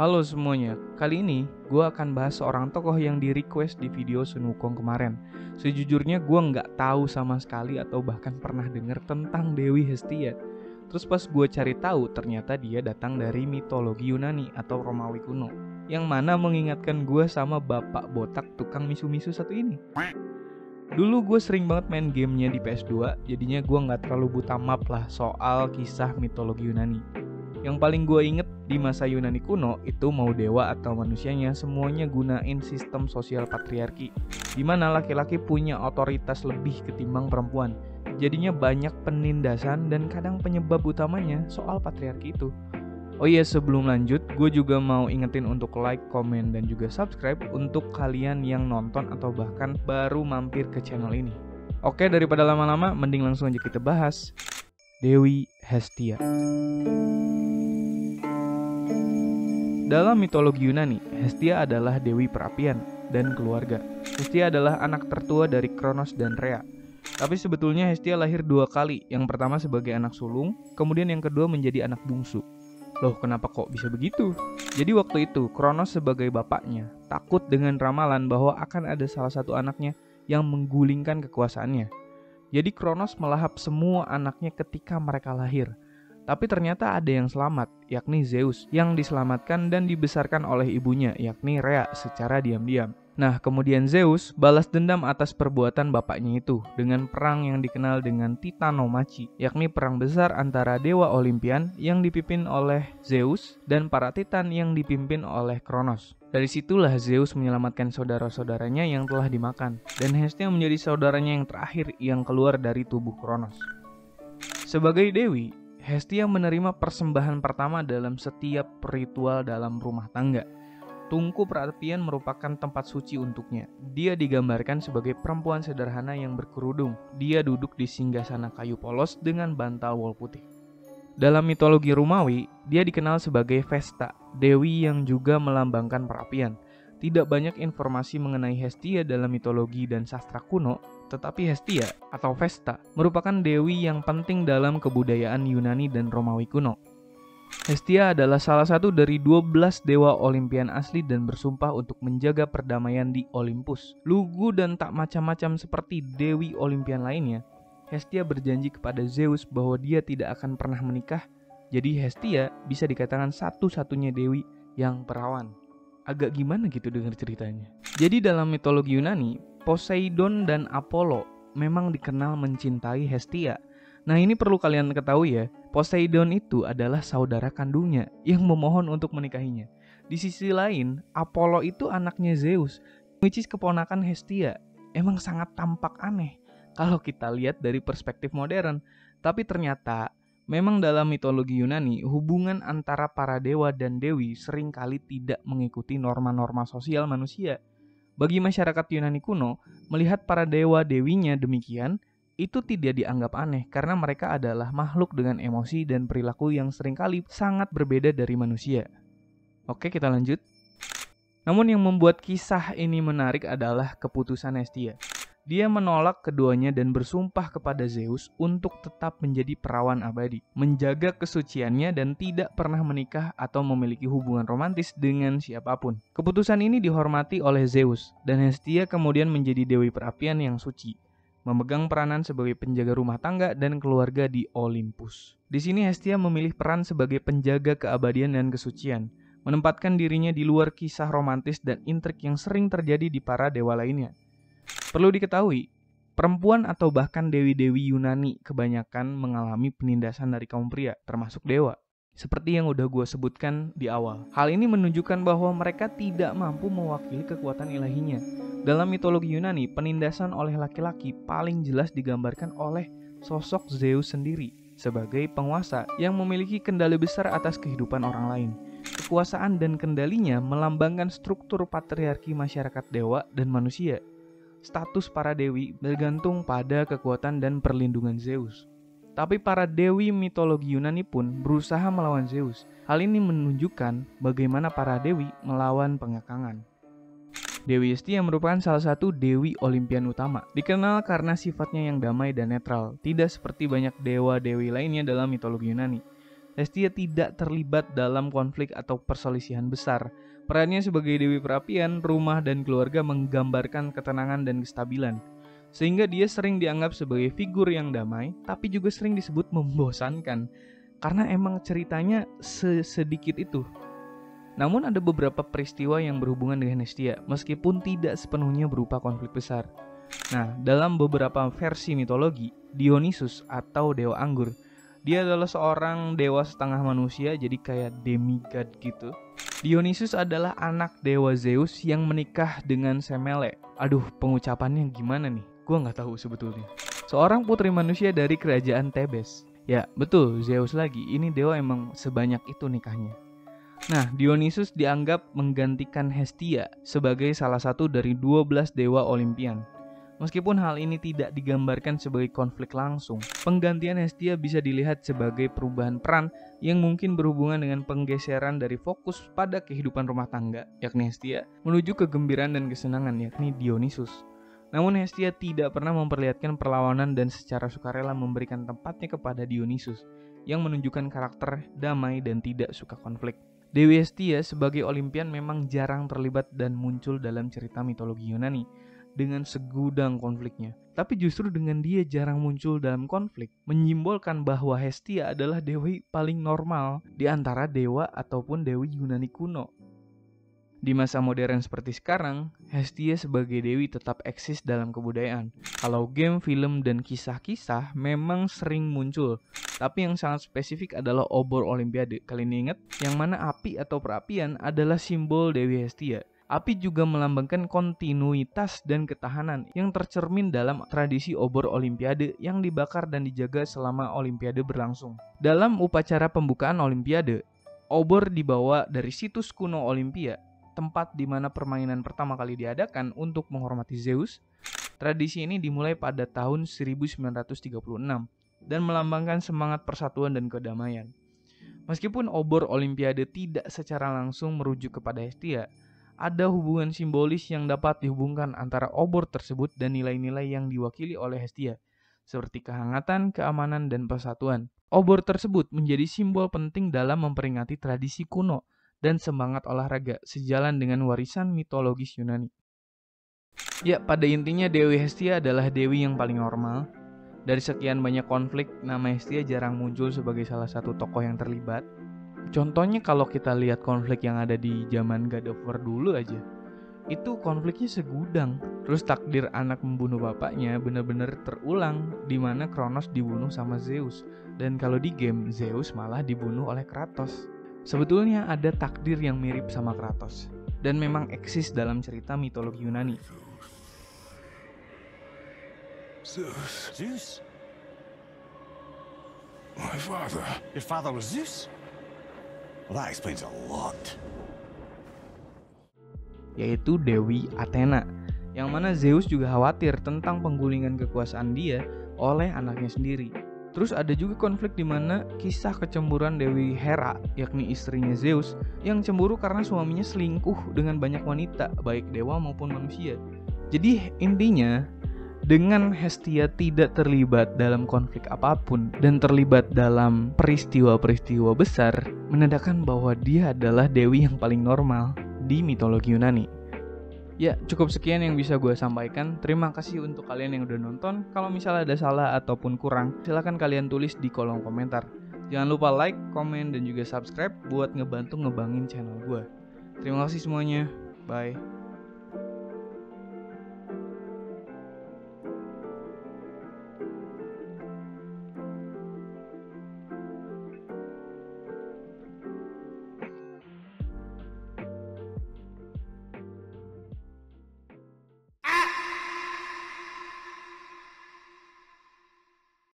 Halo semuanya, kali ini gue akan bahas seorang tokoh yang di-request di video Sun Wukong kemarin. Sejujurnya gue nggak tahu sama sekali atau bahkan pernah dengar tentang Dewi Hestia. Terus pas gue cari tahu, ternyata dia datang dari mitologi Yunani atau Romawi kuno, yang mana mengingatkan gue sama bapak botak tukang misu-misu satu ini. Dulu gue sering banget main gamenya di PS2, jadinya gue nggak terlalu buta map lah soal kisah mitologi Yunani. Yang paling gue inget di masa Yunani kuno itu mau dewa atau manusianya semuanya gunain sistem sosial patriarki, di mana laki-laki punya otoritas lebih ketimbang perempuan. Jadinya banyak penindasan dan kadang penyebab utamanya soal patriarki itu. Oh iya, sebelum lanjut, gue juga mau ingetin untuk like, komen, dan juga subscribe untuk kalian yang nonton atau bahkan baru mampir ke channel ini. Oke, daripada lama-lama, mending langsung aja kita bahas Dewi Hestia. Dalam mitologi Yunani, Hestia adalah dewi perapian dan keluarga. Hestia adalah anak tertua dari Kronos dan Rhea. Tapi sebetulnya Hestia lahir 2 kali, yang pertama sebagai anak sulung, kemudian yang kedua menjadi anak bungsu. Loh, kenapa kok bisa begitu? Jadi waktu itu, Kronos sebagai bapaknya takut dengan ramalan bahwa akan ada salah satu anaknya yang menggulingkan kekuasaannya. Jadi Kronos melahap semua anaknya ketika mereka lahir. Tapi ternyata ada yang selamat, yakni Zeus, yang diselamatkan dan dibesarkan oleh ibunya, yakni Rhea, secara diam-diam. Nah, kemudian Zeus balas dendam atas perbuatan bapaknya itu dengan perang yang dikenal dengan Titanomachi, yakni perang besar antara dewa Olimpian yang dipimpin oleh Zeus dan para Titan yang dipimpin oleh Kronos. Dari situlah Zeus menyelamatkan saudara-saudaranya yang telah dimakan, dan Hestia menjadi saudaranya yang terakhir yang keluar dari tubuh Kronos. Sebagai dewi, Hestia menerima persembahan pertama dalam setiap ritual dalam rumah tangga. Tungku perapian merupakan tempat suci untuknya. Dia digambarkan sebagai perempuan sederhana yang berkerudung. Dia duduk di singgasana kayu polos dengan bantal wol putih. Dalam mitologi Romawi, dia dikenal sebagai Vesta, dewi yang juga melambangkan perapian. Tidak banyak informasi mengenai Hestia dalam mitologi dan sastra kuno, tetapi Hestia atau Vesta merupakan dewi yang penting dalam kebudayaan Yunani dan Romawi kuno. Hestia adalah salah satu dari 12 dewa Olimpian asli dan bersumpah untuk menjaga perdamaian di Olympus. Lugu dan tak macam-macam seperti dewi Olimpian lainnya, Hestia berjanji kepada Zeus bahwa dia tidak akan pernah menikah. Jadi Hestia bisa dikatakan satu-satunya dewi yang perawan. Agak gimana gitu dengar ceritanya. Jadi dalam mitologi Yunani, Poseidon dan Apollo memang dikenal mencintai Hestia. Nah, ini perlu kalian ketahui ya, Poseidon itu adalah saudara kandungnya yang memohon untuk menikahinya. Di sisi lain, Apollo itu anaknya Zeus, which is keponakan Hestia. Emang sangat tampak aneh kalau kita lihat dari perspektif modern. Tapi ternyata, memang dalam mitologi Yunani, hubungan antara para dewa dan dewi seringkali tidak mengikuti norma-norma sosial manusia. Bagi masyarakat Yunani kuno, melihat para dewa-dewinya demikian, itu tidak dianggap aneh karena mereka adalah makhluk dengan emosi dan perilaku yang seringkali sangat berbeda dari manusia. Oke, kita lanjut. Namun yang membuat kisah ini menarik adalah keputusan Hestia. Dia menolak keduanya dan bersumpah kepada Zeus untuk tetap menjadi perawan abadi, menjaga kesuciannya dan tidak pernah menikah atau memiliki hubungan romantis dengan siapapun. Keputusan ini dihormati oleh Zeus, dan Hestia kemudian menjadi dewi perapian yang suci, memegang peranan sebagai penjaga rumah tangga dan keluarga di Olympus. Di sini Hestia memilih peran sebagai penjaga keabadian dan kesucian, menempatkan dirinya di luar kisah romantis dan intrik yang sering terjadi di para dewa lainnya. Perlu diketahui, perempuan atau bahkan dewi-dewi Yunani kebanyakan mengalami penindasan dari kaum pria, termasuk dewa. Seperti yang udah gue sebutkan di awal. Hal ini menunjukkan bahwa mereka tidak mampu mewakili kekuatan ilahinya. Dalam mitologi Yunani, penindasan oleh laki-laki paling jelas digambarkan oleh sosok Zeus sendiri sebagai penguasa yang memiliki kendali besar atas kehidupan orang lain. Kekuasaan dan kendalinya melambangkan struktur patriarki masyarakat dewa dan manusia. Status para dewi bergantung pada kekuatan dan perlindungan Zeus. Tapi para dewi mitologi Yunani pun berusaha melawan Zeus. Hal ini menunjukkan bagaimana para dewi melawan pengekangan. Dewi Hestia merupakan salah satu dewi Olimpian utama. Dikenal karena sifatnya yang damai dan netral, tidak seperti banyak dewa-dewi lainnya dalam mitologi Yunani. Hestia tidak terlibat dalam konflik atau perselisihan besar. Perannya sebagai Dewi Perapian, rumah dan keluarga menggambarkan ketenangan dan kestabilan. Sehingga dia sering dianggap sebagai figur yang damai, tapi juga sering disebut membosankan. Karena emang ceritanya sedikit itu. Namun ada beberapa peristiwa yang berhubungan dengan Hestia, meskipun tidak sepenuhnya berupa konflik besar. Nah, dalam beberapa versi mitologi, Dionysus atau Dewa Anggur, dia adalah seorang dewa setengah manusia, jadi kayak demigod gitu. Dionysus adalah anak dewa Zeus yang menikah dengan Semele. Aduh, pengucapannya gimana nih? Gua nggak tahu sebetulnya. Seorang putri manusia dari kerajaan Thebes. Ya, betul, Zeus lagi. Ini dewa emang sebanyak itu nikahnya. Nah, Dionysus dianggap menggantikan Hestia sebagai salah satu dari 12 dewa Olimpian. Meskipun hal ini tidak digambarkan sebagai konflik langsung, penggantian Hestia bisa dilihat sebagai perubahan peran yang mungkin berhubungan dengan penggeseran dari fokus pada kehidupan rumah tangga, yakni Hestia, menuju kegembiraan dan kesenangan, yakni Dionysus. Namun Hestia tidak pernah memperlihatkan perlawanan dan secara sukarela memberikan tempatnya kepada Dionysus, yang menunjukkan karakter damai dan tidak suka konflik. Dewi Hestia sebagai Olimpian memang jarang terlibat dan muncul dalam cerita mitologi Yunani dengan segudang konfliknya. Tapi justru dengan dia jarang muncul dalam konflik, menyimbolkan bahwa Hestia adalah dewi paling normal di antara dewa ataupun dewi Yunani kuno. Di masa modern seperti sekarang, Hestia sebagai dewi tetap eksis dalam kebudayaan. Kalau game, film, dan kisah-kisah memang sering muncul, tapi yang sangat spesifik adalah obor Olimpiade. Kalian ingat? Yang mana api atau perapian adalah simbol Dewi Hestia. Api juga melambangkan kontinuitas dan ketahanan yang tercermin dalam tradisi obor Olimpiade yang dibakar dan dijaga selama Olimpiade berlangsung. Dalam upacara pembukaan Olimpiade, obor dibawa dari situs kuno Olimpia, tempat di mana permainan pertama kali diadakan untuk menghormati Zeus. Tradisi ini dimulai pada tahun 1936 dan melambangkan semangat persatuan dan kedamaian. Meskipun obor Olimpiade tidak secara langsung merujuk kepada Hestia, ada hubungan simbolis yang dapat dihubungkan antara obor tersebut dan nilai-nilai yang diwakili oleh Hestia, seperti kehangatan, keamanan, dan persatuan. Obor tersebut menjadi simbol penting dalam memperingati tradisi kuno dan semangat olahraga sejalan dengan warisan mitologis Yunani. Ya, pada intinya Dewi Hestia adalah dewi yang paling normal. Dari sekian banyak konflik, nama Hestia jarang muncul sebagai salah satu tokoh yang terlibat. Contohnya kalau kita lihat konflik yang ada di zaman God of War dulu aja, itu konfliknya segudang. Terus takdir anak membunuh bapaknya benar-benar terulang, di mana Kronos dibunuh sama Zeus. Dan kalau di game, Zeus malah dibunuh oleh Kratos. Sebetulnya ada takdir yang mirip sama Kratos, dan memang eksis dalam cerita mitologi Yunani. Zeus? My father. Your father was Zeus? Well, that explains a lot. Yaitu Dewi Athena, yang mana Zeus juga khawatir tentang penggulingan kekuasaan dia oleh anaknya sendiri. Terus ada juga konflik di mana kisah kecemburuan Dewi Hera, yakni istrinya Zeus, yang cemburu karena suaminya selingkuh dengan banyak wanita, baik dewa maupun manusia. Jadi intinya, dengan Hestia tidak terlibat dalam konflik apapun dan terlibat dalam peristiwa-peristiwa besar, menandakan bahwa dia adalah dewi yang paling normal di mitologi Yunani. Ya, cukup sekian yang bisa gue sampaikan. Terima kasih untuk kalian yang udah nonton. Kalau misalnya ada salah ataupun kurang, silahkan kalian tulis di kolom komentar. Jangan lupa like, komen, dan juga subscribe buat ngebantu ngebangin channel gue. Terima kasih semuanya. Bye.